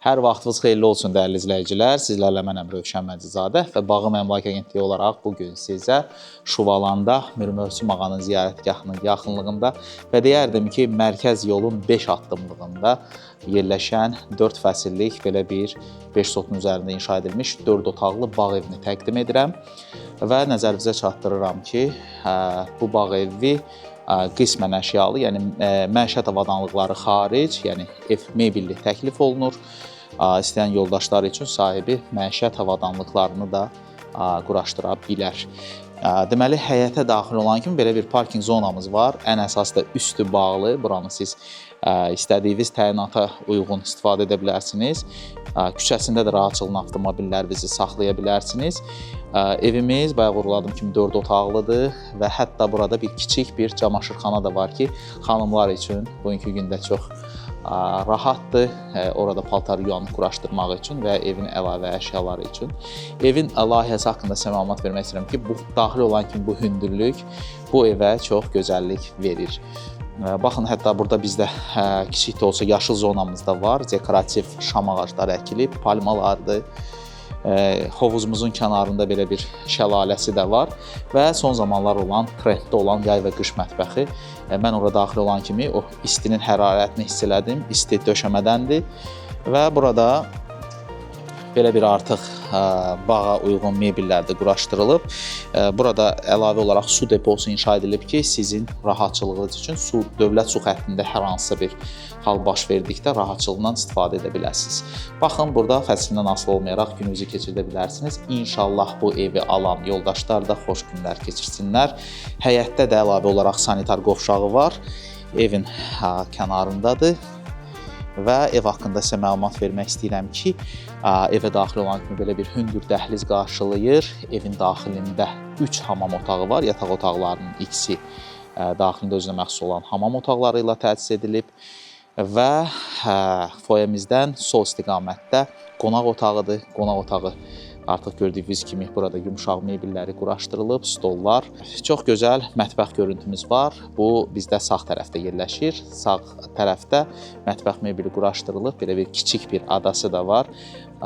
Hər vaxtınız xeyirli olsun dəyərli izləyicilər. Sizlərlə mənəm Rövşən Məcizadə və Bağım Əmlak Agentliyi olaraq bugün sizə Şuvalanda Mirmövsüm Ağanın ziyarətgahının yaxınlığında və deyərdim ki, mərkəz yolun 5 addımlığında yerləşən 4 fəsillik belə bir 5 sotun üzərində inşa edilmiş 4 otaqlı bağ evini təqdim edirəm və nəzərinizə çatdırıram ki, bu bağ evi qismən əşyalı, yəni məişət avadanlıqları xaric, yəni ev mebelli təklif olunur. İstəyən yoldaşlar üçün sahibi məişət avadanlıqlarını da quraşdıra bilər. Deməli, həyətə daxil olan kimi belə bir parking zonamız var. Ən əsas da üstü bağlı. Buranı siz istədiyiniz təyinata uyğun istifadə edə bilərsiniz. Küçəsində də rahatçılığın avtomobillər bizi saxlaya bilərsiniz. Evimiz, bayaq vurğuladım kimi 4 otaqlıdır və hətta burada bir kiçik bir camaşırxana da var ki, xanımlar üçün bugünkü gündə çox rahatdır. Orada paltar yuyanı quraşdırmaq üçün və evin əlavə əşyaları üçün. Evin layihəsi haqqında sizə məlumat vermək istəyirəm ki, bu daxil olan kimi bu hündürlük bu evə çox gözəllik verir. Baxın, hətta burada bizdə kiçik də olsa yaşıl zonamız da var. Dekorativ şam ağacları əkilib, palmalardır. Hovuzumuzun kənarında belə bir şəlaləsi də var və son zamanlar olan, trenddə olan yay və qış mətbəxi. Mən orada daxil olan kimi o istinin hərarətini hiss elədim. İsti döşəmədəndir və burada belə bir artıq bağa uyğun mebellər də quraşdırılıb. Burada əlavə olaraq su deposu inşa edilib ki, sizin rahatçılığınız üçün dövlət su xəttində hər hansısa bir hal baş verdikdə rahatçılığından istifadə edə bilərsiniz. Baxın, burada fəslindən asılı olmayaraq gününüzü keçirdə bilərsiniz. İnşallah bu evi alan yoldaşlar da xoş günlər keçirsinlər. Həyətdə də əlavə olaraq sanitar qovşağı var. Evin kənarındadır. Və ev haqqında sizə məlumat vermək istəyirəm ki, evə daxil olan kimi belə bir hündür dəhliz qarşılayır. Evin daxilində 3 hamam otağı var. Yataq otaqlarının ikisi daxilində özünə məxsus olan hamam otaqları ilə təchiz edilib. Və foyemizdən sol istiqamətdə qonaq otağıdır. Qonaq otağı artıq gördüyünüz kimi burada yumşaq mebelləri quraşdırılıb, stollar. Çox gözəl mətbəx görüntümüz var. Bu bizdə sağ tərəfdə yerləşir. Sağ tərəfdə mətbəx mebeli quraşdırılıb. Belə bir kiçik bir adası da var.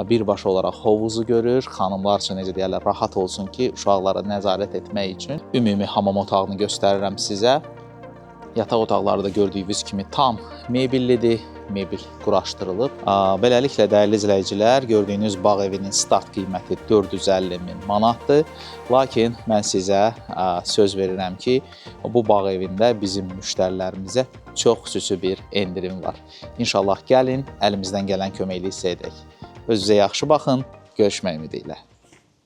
Birbaşa olaraq hovuzu görür. Xanımlar üçün necə deyərlər, rahat olsun ki, uşaqlara nəzarət etmək üçün. Ümumi hamam otağını göstərirəm sizə. Yataq otaqları da gördüyünüz kimi tam mebellidir. Mebel quraşdırılıb. Beləliklə, dəyərli izləyicilər, gördüyünüz bağ evinin start qiyməti 450 min manatdır. Lakin mən sizə söz verirəm ki, bu bağ evində bizim müştərilərimizə çox xüsusi bir endirim var. İnşallah gəlin, əlimizdən gələn köməkliyi sizə edək. Özünüzə yaxşı baxın, görüşmək ümidi ilə.